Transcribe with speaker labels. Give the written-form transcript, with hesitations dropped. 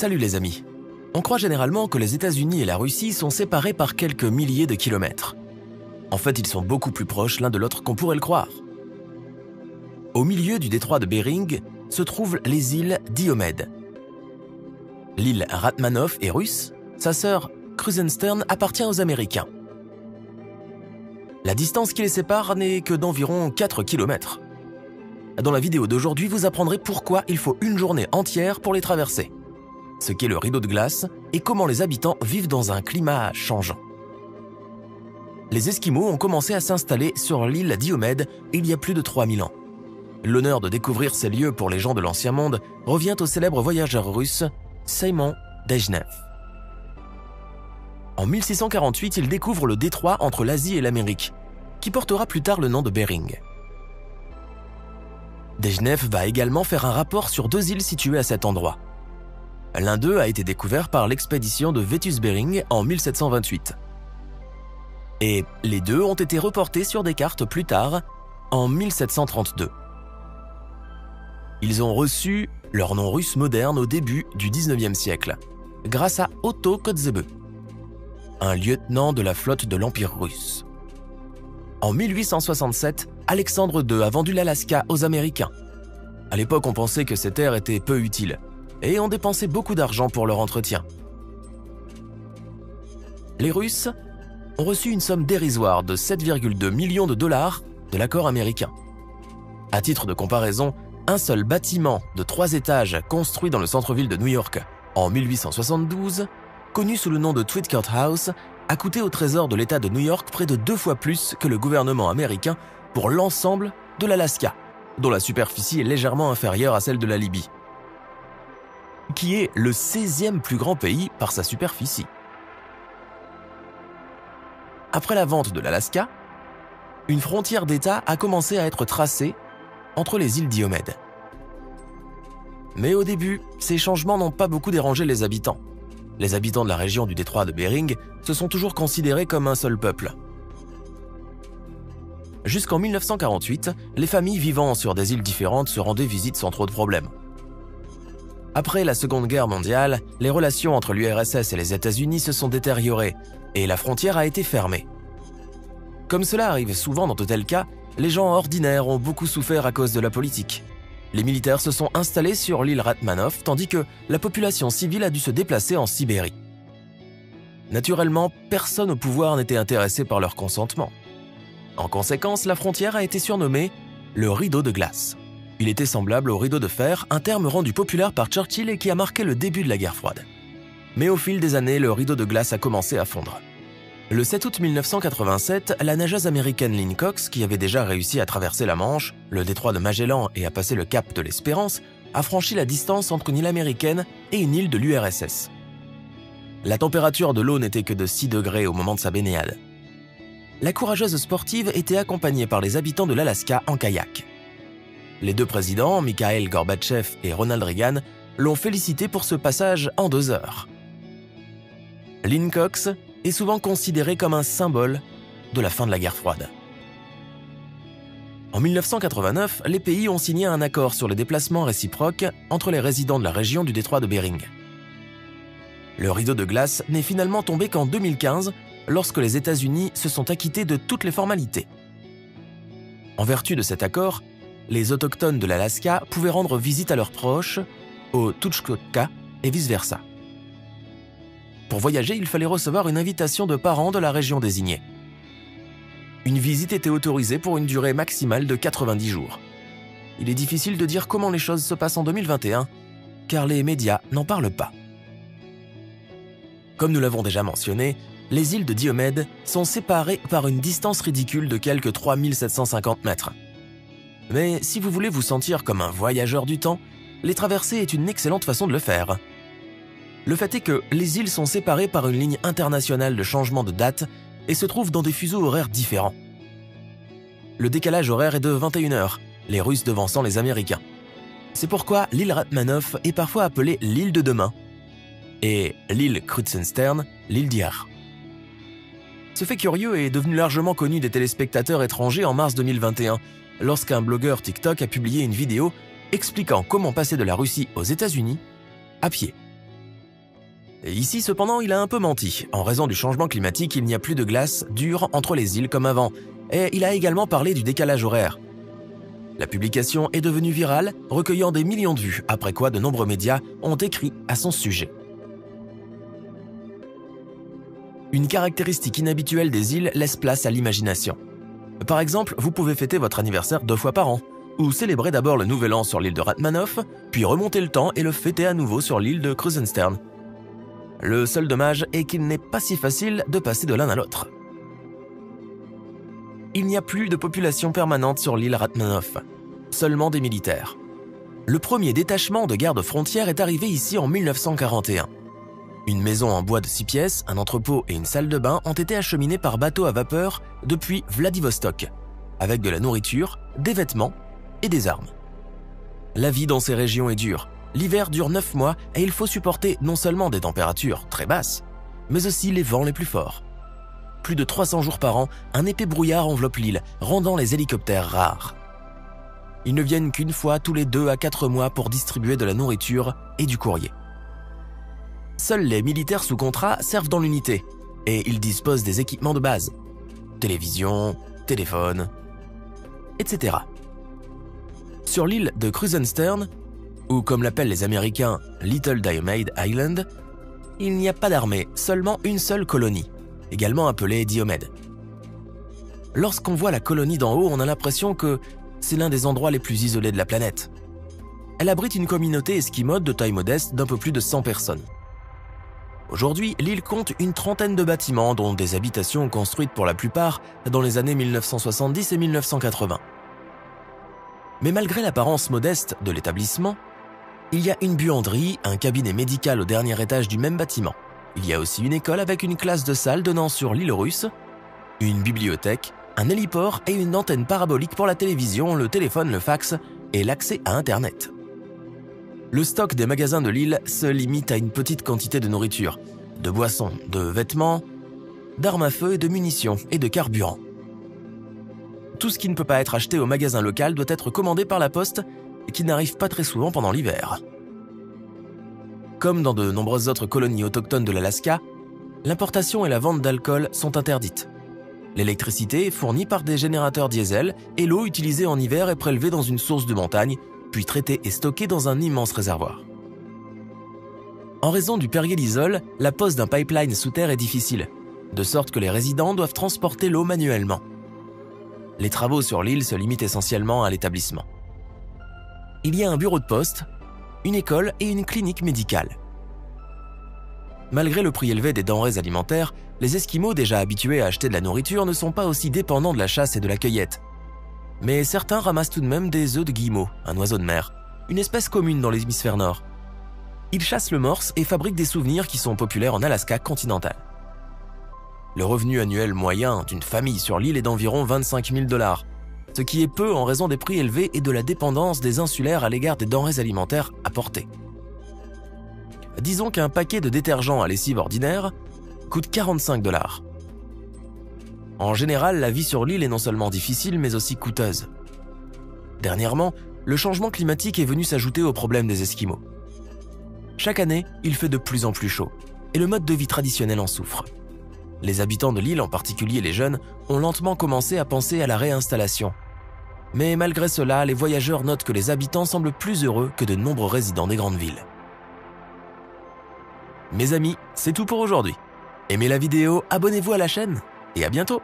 Speaker 1: Salut les amis. On croit généralement que les États-Unis et la Russie sont séparés par quelques milliers de kilomètres. En fait, ils sont beaucoup plus proches l'un de l'autre qu'on pourrait le croire. Au milieu du détroit de Bering se trouvent les îles Diomède. L'île Ratmanov est russe, sa sœur Krusenstern appartient aux Américains. La distance qui les sépare n'est que d'environ 4 km. Dans la vidéo d'aujourd'hui, vous apprendrez pourquoi il faut une journée entière pour les traverser, ce qu'est le rideau de glace et comment les habitants vivent dans un climat changeant. Les Esquimaux ont commencé à s'installer sur l'île Diomède il y a plus de 3000 ans. L'honneur de découvrir ces lieux pour les gens de l'Ancien Monde revient au célèbre voyageur russe Simon Dejnev. En 1648, il découvre le détroit entre l'Asie et l'Amérique, qui portera plus tard le nom de Bering. Dejnev va également faire un rapport sur 2 îles situées à cet endroit. L'un d'eux a été découvert par l'expédition de Vitus Bering en 1728. Et les 2 ont été reportés sur des cartes plus tard, en 1732. Ils ont reçu leur nom russe moderne au début du XIXe siècle, grâce à Otto Kotzebue, un lieutenant de la flotte de l'Empire russe. En 1867, Alexandre II a vendu l'Alaska aux Américains. À l'époque, on pensait que ces terres étaient peu utiles, et on dépensait beaucoup d'argent pour leur entretien. Les Russes ont reçu une somme dérisoire de 7,2 millions de dollars de l'accord américain. À titre de comparaison, un seul bâtiment de 3 étages construit dans le centre-ville de New York en 1872, connu sous le nom de Twitcourt House, a coûté au trésor de l'État de New York près de 2 fois plus que le gouvernement américain pour l'ensemble de l'Alaska, dont la superficie est légèrement inférieure à celle de la Libye, qui est le 16e plus grand pays par sa superficie. Après la vente de l'Alaska, une frontière d'État a commencé à être tracée entre les îles Diomède. Mais au début, ces changements n'ont pas beaucoup dérangé les habitants. Les habitants de la région du détroit de Bering se sont toujours considérés comme un seul peuple. Jusqu'en 1948, les familles vivant sur des îles différentes se rendaient visite sans trop de problèmes. Après la Seconde Guerre mondiale, les relations entre l'URSS et les États-Unis se sont détériorées et la frontière a été fermée. Comme cela arrive souvent dans de tels cas, les gens ordinaires ont beaucoup souffert à cause de la politique. Les militaires se sont installés sur l'île Ratmanov, tandis que la population civile a dû se déplacer en Sibérie. Naturellement, personne au pouvoir n'était intéressé par leur consentement. En conséquence, la frontière a été surnommée le rideau de glace. Il était semblable au rideau de fer, un terme rendu populaire par Churchill et qui a marqué le début de la guerre froide. Mais au fil des années, le rideau de glace a commencé à fondre. Le 7 août 1987, la nageuse américaine Lynn Cox, qui avait déjà réussi à traverser la Manche, le détroit de Magellan et à passer le cap de l'Espérance, a franchi la distance entre une île américaine et une île de l'URSS. La température de l'eau n'était que de 6 degrés au moment de sa baignade. La courageuse sportive était accompagnée par les habitants de l'Alaska en kayak. Les 2 présidents, Mikhail Gorbatchev et Ronald Reagan, l'ont félicité pour ce passage en 2 heures. Lynn Cox est souvent considérée comme un symbole de la fin de la guerre froide. En 1989, les pays ont signé un accord sur les déplacements réciproques entre les résidents de la région du détroit de Bering. Le rideau de glace n'est finalement tombé qu'en 2015, lorsque les États-Unis se sont acquittés de toutes les formalités. En vertu de cet accord, les autochtones de l'Alaska pouvaient rendre visite à leurs proches, aux Tuchkotka et vice-versa. Pour voyager, il fallait recevoir une invitation de parents de la région désignée. Une visite était autorisée pour une durée maximale de 90 jours. Il est difficile de dire comment les choses se passent en 2021, car les médias n'en parlent pas. Comme nous l'avons déjà mentionné, les îles de Diomède sont séparées par une distance ridicule de quelques 3750 mètres. Mais si vous voulez vous sentir comme un voyageur du temps, les traverser est une excellente façon de le faire. Le fait est que les îles sont séparées par une ligne internationale de changement de date et se trouvent dans des fuseaux horaires différents. Le décalage horaire est de 21 heures, les Russes devançant les Américains. C'est pourquoi l'île Ratmanov est parfois appelée l'île de demain et l'île Krusenstern, l'île d'hier. Ce fait curieux est devenu largement connu des téléspectateurs étrangers en mars 2021, lorsqu'un blogueur TikTok a publié une vidéo expliquant comment passer de la Russie aux États-Unis à pied. Et ici, cependant, il a un peu menti. En raison du changement climatique, il n'y a plus de glace dure entre les îles comme avant. Et il a également parlé du décalage horaire. La publication est devenue virale, recueillant des millions de vues, après quoi de nombreux médias ont écrit à son sujet. Une caractéristique inhabituelle des îles laisse place à l'imagination. Par exemple, vous pouvez fêter votre anniversaire 2 fois par an, ou célébrer d'abord le Nouvel An sur l'île de Ratmanoff, puis remonter le temps et le fêter à nouveau sur l'île de Krusenstern. Le seul dommage est qu'il n'est pas si facile de passer de l'un à l'autre. Il n'y a plus de population permanente sur l'île Ratmanoff, seulement des militaires. Le premier détachement de garde-frontière est arrivé ici en 1941. Une maison en bois de 6 pièces, un entrepôt et une salle de bain ont été acheminés par bateau à vapeur depuis Vladivostok, avec de la nourriture, des vêtements et des armes. La vie dans ces régions est dure. L'hiver dure 9 mois et il faut supporter non seulement des températures très basses, mais aussi les vents les plus forts. Plus de 300 jours par an, un épais brouillard enveloppe l'île, rendant les hélicoptères rares. Ils ne viennent qu'une fois tous les 2 à 4 mois pour distribuer de la nourriture et du courrier. Seuls les militaires sous contrat servent dans l'unité et ils disposent des équipements de base, télévision, téléphone, etc. Sur l'île de Krusenstern, ou comme l'appellent les Américains Little Diomede Island, il n'y a pas d'armée, seulement une seule colonie, également appelée Diomede. Lorsqu'on voit la colonie d'en haut, on a l'impression que c'est l'un des endroits les plus isolés de la planète. Elle abrite une communauté esquimaude de taille modeste d'un peu plus de 100 personnes. Aujourd'hui, l'île compte une trentaine de bâtiments, dont des habitations construites pour la plupart dans les années 1970 et 1980. Mais malgré l'apparence modeste de l'établissement, il y a une buanderie, un cabinet médical au dernier étage du même bâtiment. Il y a aussi une école avec une classe de salle donnant sur l'île russe, une bibliothèque, un héliport et une antenne parabolique pour la télévision, le téléphone, le fax et l'accès à Internet. Le stock des magasins de l'île se limite à une petite quantité de nourriture, de boissons, de vêtements, d'armes à feu et de munitions et de carburant. Tout ce qui ne peut pas être acheté au magasin local doit être commandé par la poste et qui n'arrive pas très souvent pendant l'hiver. Comme dans de nombreuses autres colonies autochtones de l'Alaska, l'importation et la vente d'alcool sont interdites. L'électricité est fournie par des générateurs diesel et l'eau utilisée en hiver est prélevée dans une source de montagne, puis traitée et stockée dans un immense réservoir. En raison du périglisol, la pose d'un pipeline sous terre est difficile, de sorte que les résidents doivent transporter l'eau manuellement. Les travaux sur l'île se limitent essentiellement à l'établissement. Il y a un bureau de poste, une école et une clinique médicale. Malgré le prix élevé des denrées alimentaires, les Esquimaux déjà habitués à acheter de la nourriture ne sont pas aussi dépendants de la chasse et de la cueillette. Mais certains ramassent tout de même des œufs de guillemot, un oiseau de mer, une espèce commune dans l'hémisphère nord. Ils chassent le morse et fabriquent des souvenirs qui sont populaires en Alaska continental. Le revenu annuel moyen d'une famille sur l'île est d'environ 25 000 $, ce qui est peu en raison des prix élevés et de la dépendance des insulaires à l'égard des denrées alimentaires apportées. Disons qu'un paquet de détergent à lessive ordinaire coûte 45 $. En général, la vie sur l'île est non seulement difficile, mais aussi coûteuse. Dernièrement, le changement climatique est venu s'ajouter aux problèmes des Esquimaux. Chaque année, il fait de plus en plus chaud, et le mode de vie traditionnel en souffre. Les habitants de l'île, en particulier les jeunes, ont lentement commencé à penser à la réinstallation. Mais malgré cela, les voyageurs notent que les habitants semblent plus heureux que de nombreux résidents des grandes villes. Mes amis, c'est tout pour aujourd'hui. Aimez la vidéo, abonnez-vous à la chaîne, et à bientôt!